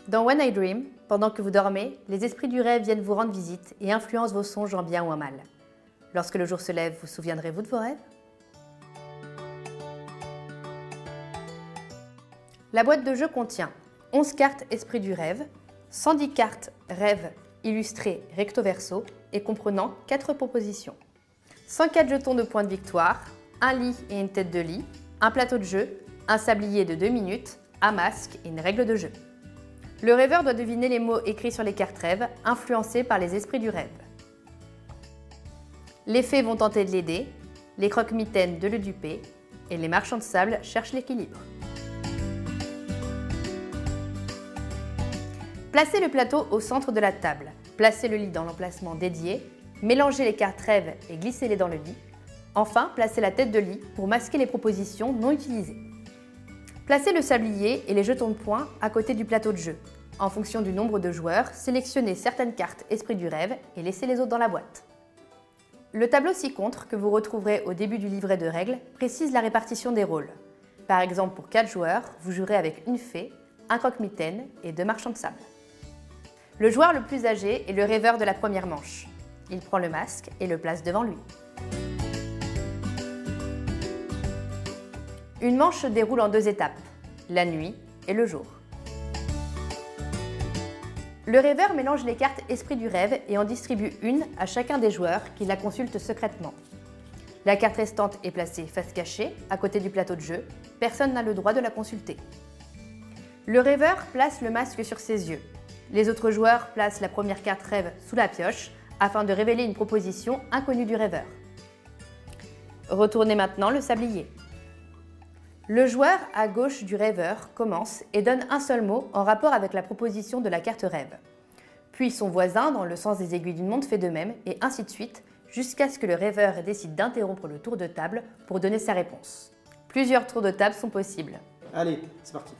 Dans When I Dream, pendant que vous dormez, les esprits du rêve viennent vous rendre visite et influencent vos songes en bien ou en mal. Lorsque le jour se lève, vous souviendrez-vous de vos rêves? La boîte de jeu contient 11 cartes esprits du rêve, 110 cartes rêves illustrées recto verso et comprenant 4 propositions. 104 jetons de points de victoire, un lit et une tête de lit, un plateau de jeu, un sablier de 2 minutes, un masque et une règle de jeu. Le rêveur doit deviner les mots écrits sur les cartes rêves, influencés par les esprits du rêve. Les fées vont tenter de l'aider, les croque-mitaines de le duper, et les marchands de sable cherchent l'équilibre. Placez le plateau au centre de la table, placez le lit dans l'emplacement dédié, mélangez les cartes rêves et glissez-les dans le lit. Enfin, placez la tête de lit pour masquer les propositions non utilisées. Placez le sablier et les jetons de points à côté du plateau de jeu. En fonction du nombre de joueurs, sélectionnez certaines cartes esprits du rêve et laissez les autres dans la boîte. Le tableau ci-contre, que vous retrouverez au début du livret de règles, précise la répartition des rôles. Par exemple, pour 4 joueurs, vous jouerez avec une fée, un croque-mitaine et 2 marchands de sable. Le joueur le plus âgé est le rêveur de la première manche. Il prend le masque et le place devant lui. Une manche se déroule en 2 étapes, la nuit et le jour. Le rêveur mélange les cartes esprits du rêve et en distribue une à chacun des joueurs qui la consultent secrètement. La carte restante est placée face cachée, à côté du plateau de jeu. Personne n'a le droit de la consulter. Le rêveur place le masque sur ses yeux. Les autres joueurs placent la première carte rêve sous la pioche afin de révéler une proposition inconnue du rêveur. Retournez maintenant le sablier. Le joueur à gauche du rêveur commence et donne un seul mot en rapport avec la proposition de la carte rêve. Puis son voisin, dans le sens des aiguilles d'une montre, fait de même, et ainsi de suite, jusqu'à ce que le rêveur décide d'interrompre le tour de table pour donner sa réponse. Plusieurs tours de table sont possibles. Allez, c'est parti.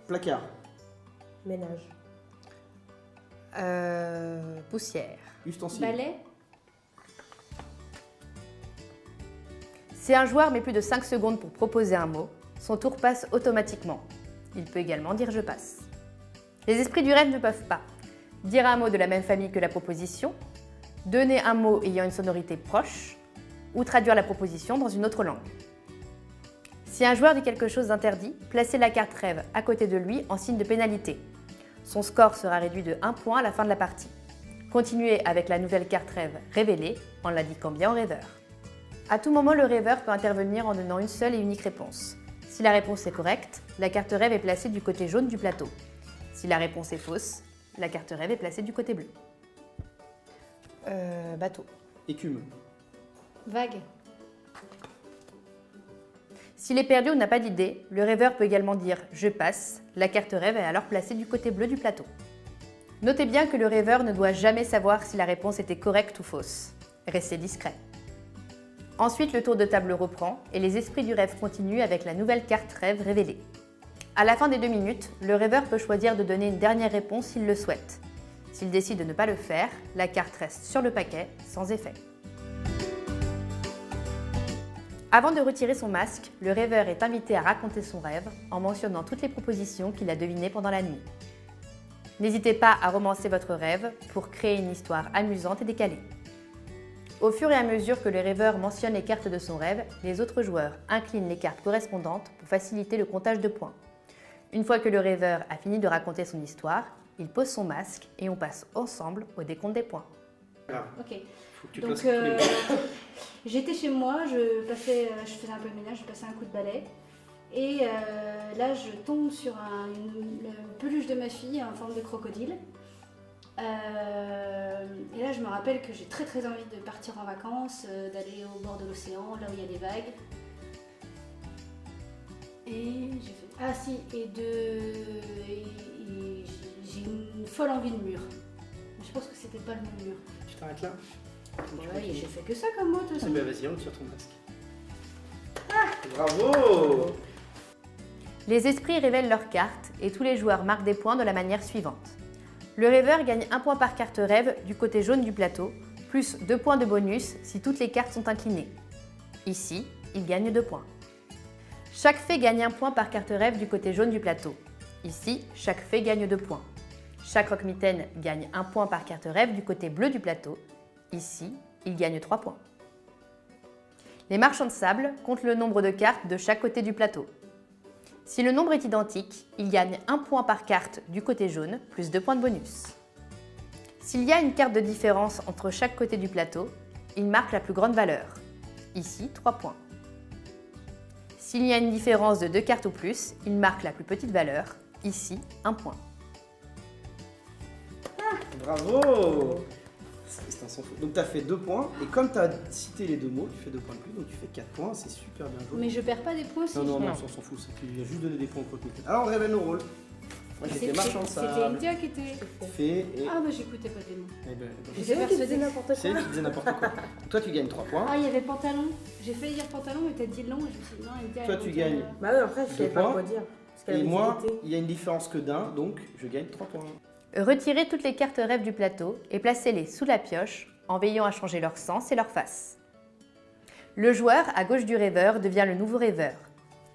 Placard. Ménage. Poussière. Ustensile. Balai. Si un joueur met plus de 5 secondes pour proposer un mot, son tour passe automatiquement. Il peut également dire « je passe ». Les esprits du rêve ne peuvent pas dire un mot de la même famille que la proposition, donner un mot ayant une sonorité proche ou traduire la proposition dans une autre langue. Si un joueur dit quelque chose d'interdit, placez la carte rêve à côté de lui en signe de pénalité. Son score sera réduit de 1 point à la fin de la partie. Continuez avec la nouvelle carte rêve révélée en l'indiquant bien au rêveur. À tout moment, le rêveur peut intervenir en donnant une seule et unique réponse. Si la réponse est correcte, la carte rêve est placée du côté jaune du plateau. Si la réponse est fausse, la carte rêve est placée du côté bleu. Bateau. Écume. Vague. S'il est perdu ou n'a pas d'idée, le rêveur peut également dire « je passe », la carte rêve est alors placée du côté bleu du plateau. Notez bien que le rêveur ne doit jamais savoir si la réponse était correcte ou fausse. Restez discret. Ensuite, le tour de table reprend et les esprits du rêve continuent avec la nouvelle carte rêve révélée. À la fin des 2 minutes, le rêveur peut choisir de donner une dernière réponse s'il le souhaite. S'il décide de ne pas le faire, la carte reste sur le paquet, sans effet. Avant de retirer son masque, le rêveur est invité à raconter son rêve en mentionnant toutes les propositions qu'il a devinées pendant la nuit. N'hésitez pas à romancer votre rêve pour créer une histoire amusante et décalée. Au fur et à mesure que le rêveur mentionne les cartes de son rêve, les autres joueurs inclinent les cartes correspondantes pour faciliter le comptage de points. Une fois que le rêveur a fini de raconter son histoire, il pose son masque et on passe ensemble au décompte des points. Ok. Faut que tu Donc, places tous les points. j'étais chez moi, je faisais un peu le ménage, je passais un coup de balai. Et là, je tombe sur une peluche de ma fille en forme de crocodile. Et là, je me rappelle que j'ai très très envie de partir en vacances, d'aller au bord de l'océan, là où il y a des vagues. Et j'ai fait... Ah si, et j'ai une folle envie de mur. Je pense que c'était pas le même mur. Tu t'arrêtes là? Ouais, j'ai fait que ça comme moi, de toute Ah façon. bah vas-y, retire ton masque. Bravo! Les esprits révèlent leurs cartes et tous les joueurs marquent des points de la manière suivante. Le rêveur gagne 1 point par carte rêve du côté jaune du plateau, plus 2 points de bonus si toutes les cartes sont inclinées. Ici, il gagne 2 points. Chaque fée gagne 1 point par carte rêve du côté jaune du plateau. Ici, chaque fée gagne 2 points. Chaque croque-mitaine gagne 1 point par carte rêve du côté bleu du plateau. Ici, il gagne 3 points. Les marchands de sable comptent le nombre de cartes de chaque côté du plateau. Si le nombre est identique, ils gagnent 1 point par carte du côté jaune, plus 2 points de bonus. S'il y a une carte de différence entre chaque côté du plateau, ils marquent la plus grande valeur. Ici, 3 points. S'il y a une différence de 2 cartes ou plus, ils marquent la plus petite valeur. Ici, 1 point. Bravo. C'est un sans faute. Donc tu as fait 2 points, et comme tu as cité les 2 mots, tu fais 2 points de plus, donc tu fais 4 points, c'est super bien joué. Mais je perds pas des points si Non, non, je... non, on s'en fout, tu lui as juste donné des points au croque-mitaine. Alors on révèle nos rôles. Moi j'étais marchand de C'était sable, India qui était... fée et... Ah bah j'écoutais pas des mots. Eh ben, J'étais persuadée. c'est elle qui disait n'importe quoi. Toi tu gagnes 3 points. Ah, il y avait pantalon. J'ai failli dire pantalon, mais t'as dit long, et je me suis dit non, India... Toi, elle tu veut gagnes. dire, Bah oui, après, je savais pas points. quoi dire. Parce qu'elle Et avait moi, hésité. il y a une différence que d'un, donc je gagne 3 points. Retirez toutes les cartes rêves du plateau et placez-les sous la pioche en veillant à changer leur sens et leur face. Le joueur à gauche du rêveur devient le nouveau rêveur.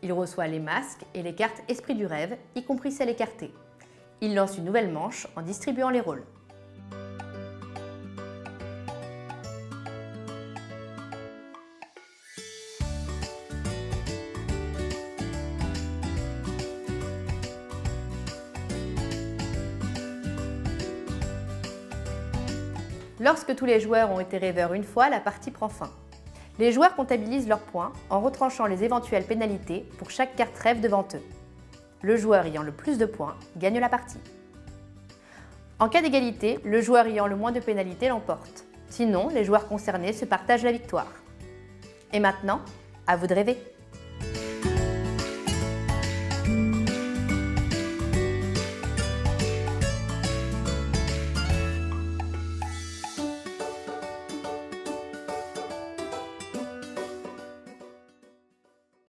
Il reçoit les masques et les cartes esprit du rêve, y compris celles écartées. Il lance une nouvelle manche en distribuant les rôles. Lorsque tous les joueurs ont été rêveurs une fois, la partie prend fin. Les joueurs comptabilisent leurs points en retranchant les éventuelles pénalités pour chaque carte rêve devant eux. Le joueur ayant le plus de points gagne la partie. En cas d'égalité, le joueur ayant le moins de pénalités l'emporte. Sinon, les joueurs concernés se partagent la victoire. Et maintenant, à vous de rêver!